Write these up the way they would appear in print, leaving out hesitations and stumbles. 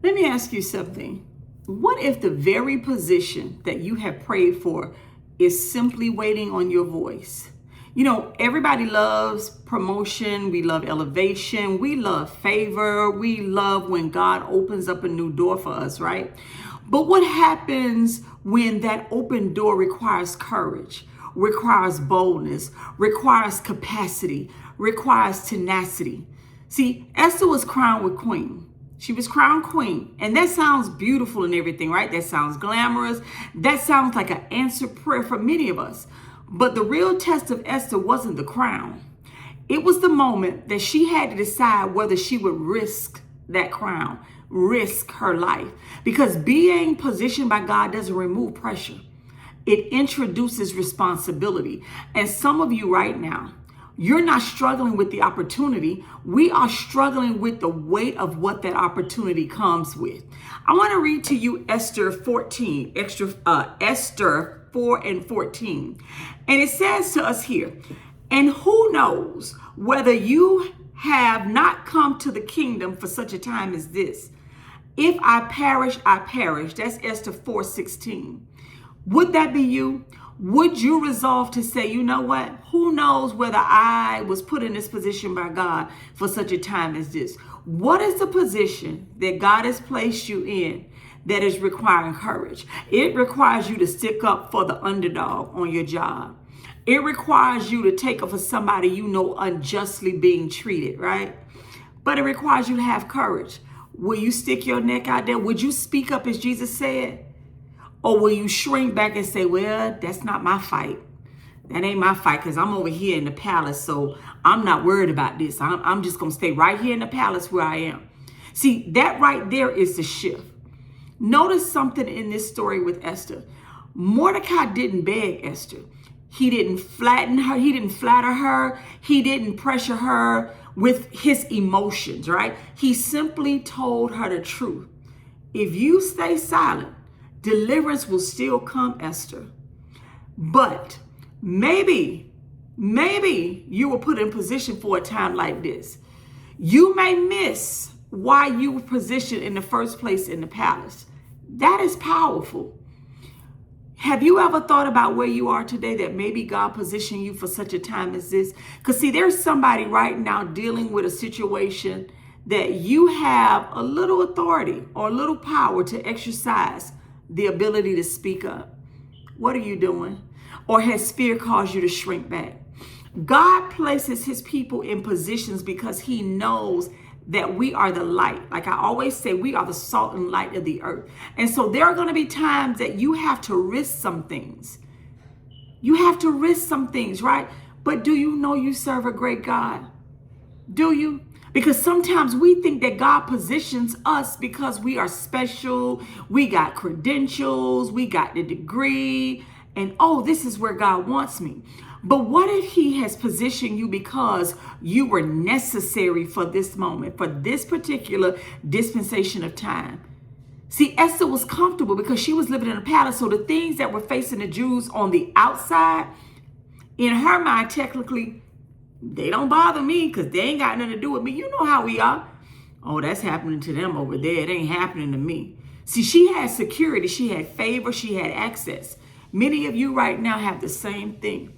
Let me ask you something. What if the very position that you have prayed for is simply waiting on your voice? You know, everybody loves promotion. We love elevation. We love favor. We love when God opens up a new door for us, right? But what happens when that open door requires courage, requires boldness, requires capacity, requires tenacity? See, Esther was crowned with queen. She was crowned queen. And that sounds beautiful and everything, right? That sounds glamorous. That sounds like an answered prayer for many of us. But the real test of Esther wasn't the crown. It was the moment that she had to decide whether she would risk that crown, risk her life. Because being positioned by God doesn't remove pressure. It introduces responsibility. And some of you right now, you're not struggling with the opportunity. We are struggling with the weight of what that opportunity comes with. I want to read to you Esther 14, Esther 4 and 14. And it says to us here, and who knows whether you have not come to the kingdom for such a time as this. If I perish, I perish. That's Esther 4:16. Would that be you? Would you resolve to say, you know what? Who knows whether I was put in this position by God for such a time as this? What is the position that God has placed you in that is requiring courage? It requires you to stick up for the underdog on your job. It requires you to take up for somebody you know unjustly being treated, right? But it requires you to have courage. Will you stick your neck out there? Would you speak up as Jesus said? Or will you shrink back and say, well, that's not my fight. That ain't my fight because I'm over here in the palace, so I'm not worried about this. I'm just going to stay right here in the palace where I am. See, that right there is the shift. Notice something in this story with Esther. Mordecai didn't beg Esther. He didn't flatten her. He didn't flatter her. He didn't pressure her with his emotions, right? He simply told her the truth. If you stay silent, deliverance will still come, Esther. But maybe you were put in position for a time like this. You may miss why you were positioned in the first place in the palace. That is powerful. Have you ever thought about where you are today that maybe God positioned you for such a time as this? Because see, there's somebody right now dealing with a situation that you have a little authority or a little power to exercise the ability to speak up. What are you doing? Or has fear caused you to shrink back? God places his people in positions because he knows that we are the light. Like I always say, we are the salt and light of the earth. And so there are going to be times that you have to risk some things. You have to risk some things, right? But do you know you serve a great God? Do you? Because sometimes we think that God positions us because we are special, we got credentials, we got the degree, and oh, this is where God wants me. But what if he has positioned you because you were necessary for this moment, for this particular dispensation of time? See, Esther was comfortable because she was living in a palace, so the things that were facing the Jews on the outside, in her mind, technically, they don't bother me because they ain't got nothing to do with me. You know how we are. Oh, that's happening to them over there. It ain't happening to me. See, she had security. She had favor. She had access. Many of you right now have the same thing.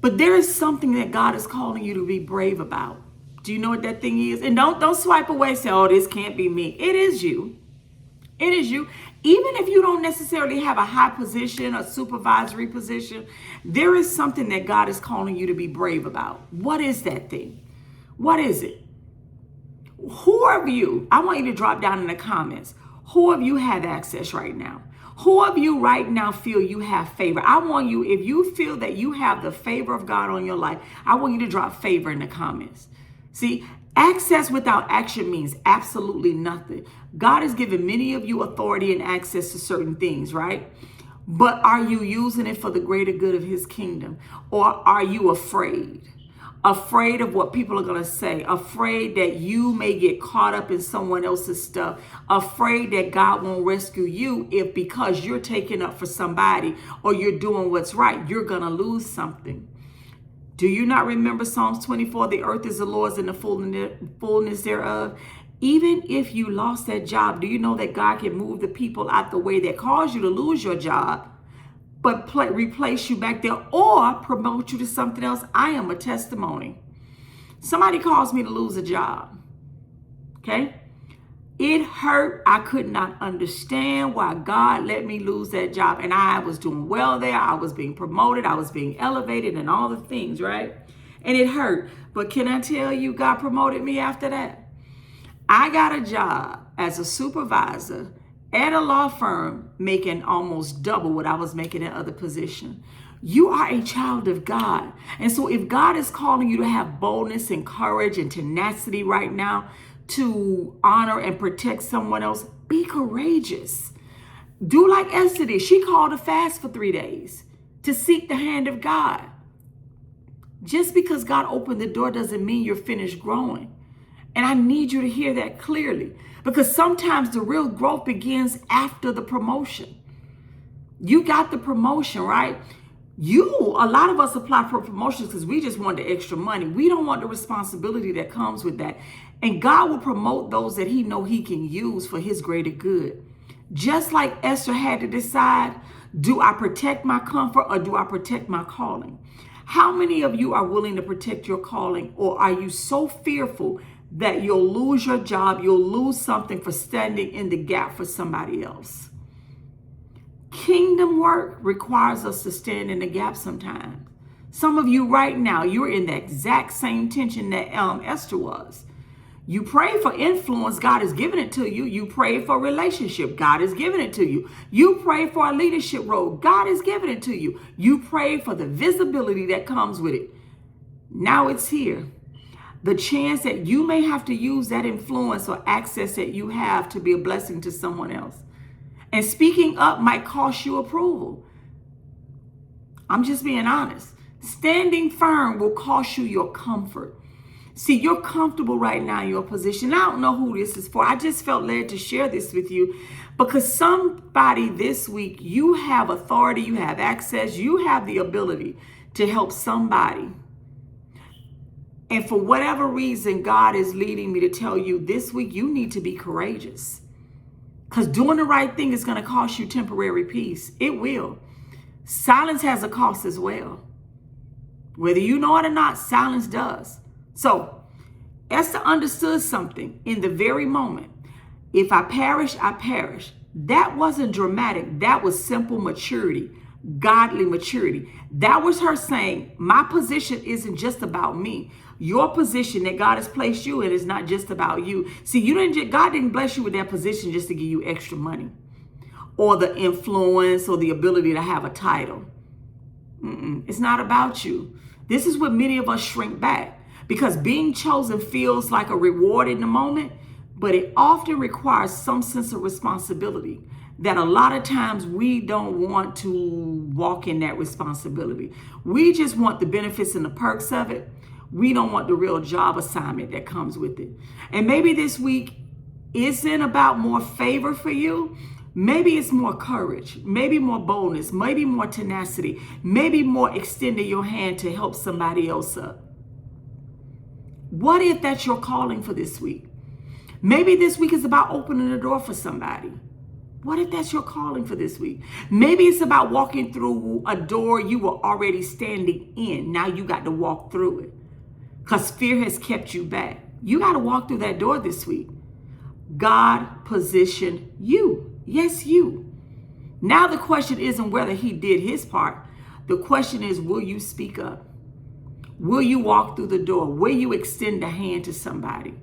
But there is something that God is calling you to be brave about. Do you know what that thing is? And don't swipe away and say, oh, this can't be me. It is you. It is you. Even if you don't necessarily have a high position, a supervisory position, there is something that God is calling you to be brave about. What is that thing? What is it? Who of you, I want you to drop down in the comments, who of you have access right now? Who of you right now feel you have favor? I want you, if you feel that you have the favor of God on your life, I want you to drop favor in the comments. See, access without action means absolutely nothing. God has given many of you authority and access to certain things, right? But are you using it for the greater good of his kingdom? Or are you afraid? Afraid of what people are going to say, afraid that you may get caught up in someone else's stuff, afraid that God won't rescue you if because you're taking up for somebody or you're doing what's right, you're going to lose something. Do you not remember Psalms 24? The earth is the Lord's and the fullness thereof. Even if you lost that job, do you know that God can move the people out the way that caused you to lose your job, but replace you back there or promote you to something else? I am a testimony. Somebody caused me to lose a job. Okay? It hurt. I could not understand why God let me lose that job. And I was doing well there. I was being promoted. I was being elevated and all the things, right? And it hurt. But can I tell you, God promoted me after that? I got a job as a supervisor at a law firm making almost double what I was making in other position. You are a child of God. And so if God is calling you to have boldness and courage and tenacity right now to honor and protect someone else, be courageous. Do like Esther did. She called a fast for 3 days to seek the hand of God. Just because God opened the door doesn't mean you're finished growing. And I need you to hear that clearly, because sometimes the real growth begins after the promotion. You got the promotion, right? A lot of us apply for promotions because we just want the extra money. We don't want the responsibility that comes with that. And God will promote those that he know he can use for his greater good. Just like Esther had to decide, do I protect my comfort or do I protect my calling? How many of you are willing to protect your calling, or are you so fearful that you'll lose your job, you'll lose something for standing in the gap for somebody else? Kingdom work requires us to stand in the gap sometimes. Some of you right now, you're in the exact same tension that Esther was. You pray for influence, God has given it to you. You pray for a relationship, God has given it to you. You pray for a leadership role, God has given it to you. You pray for the visibility that comes with it. Now it's here. The chance that you may have to use that influence or access that you have to be a blessing to someone else. And speaking up might cost you approval. I'm just being honest. Standing firm will cost you your comfort. See, you're comfortable right now in your position. I don't know who this is for. I just felt led to share this with you because somebody this week, you have authority, you have access, you have the ability to help somebody. And for whatever reason, God is leading me to tell you this week, you need to be courageous. Because doing the right thing is going to cost you temporary peace. It will. Silence has a cost as well. Whether you know it or not, silence does. So Esther understood something in the very moment. If I perish, I perish. That wasn't dramatic. That was simple maturity, godly maturity. That was her saying, my position isn't just about me. Your position that God has placed you in is not just about you. See, God didn't bless you with that position just to give you extra money or the influence or the ability to have a title. It's not about you. This is what many of us shrink back, because being chosen feels like a reward in the moment, but it often requires some sense of responsibility that a lot of times we don't want to walk in that responsibility. We just want the benefits and the perks of it. We don't want the real job assignment that comes with it. And maybe this week isn't about more favor for you. Maybe it's more courage, maybe more boldness, maybe more tenacity, maybe more extending your hand to help somebody else up. What if that's your calling for this week? Maybe this week is about opening the door for somebody. What if that's your calling for this week? Maybe it's about walking through a door you were already standing in. Now you got to walk through it because fear has kept you back. You got to walk through that door this week. God positioned you. Yes, you. Now the question isn't whether he did his part. The question is, will you speak up? Will you walk through the door? Will you extend a hand to somebody?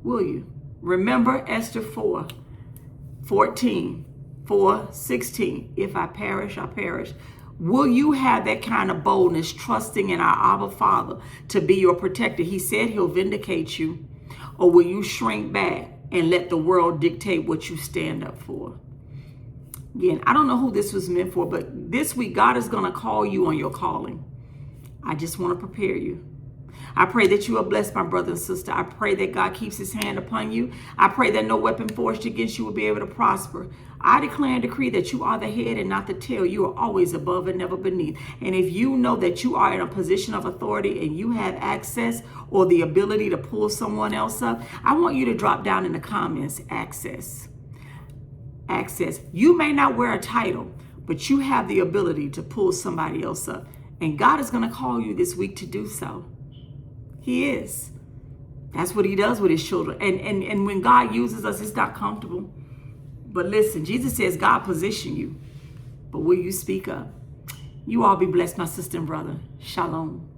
Will you? Remember Esther 4:14, 4:16. If I perish, I perish. Will you have that kind of boldness, trusting in our Abba Father to be your protector? He said he'll vindicate you. Or will you shrink back and let the world dictate what you stand up for? Again, I don't know who this was meant for, but this week God is going to call you on your calling. I just want to prepare you. I pray that you will bless my brother and sister. I pray that God keeps his hand upon you. I pray that no weapon forged against you will be able to prosper. I declare and decree that you are the head and not the tail. You are always above and never beneath. And if you know that you are in a position of authority and you have access or the ability to pull someone else up, I want you to drop down in the comments, access. Access. You may not wear a title, but you have the ability to pull somebody else up. And God is going to call you this week to do so. He is. That's what he does with his children. And when God uses us, it's not comfortable. But listen, Jesus says God positioned you. But will you speak up? You all be blessed, my sister and brother. Shalom.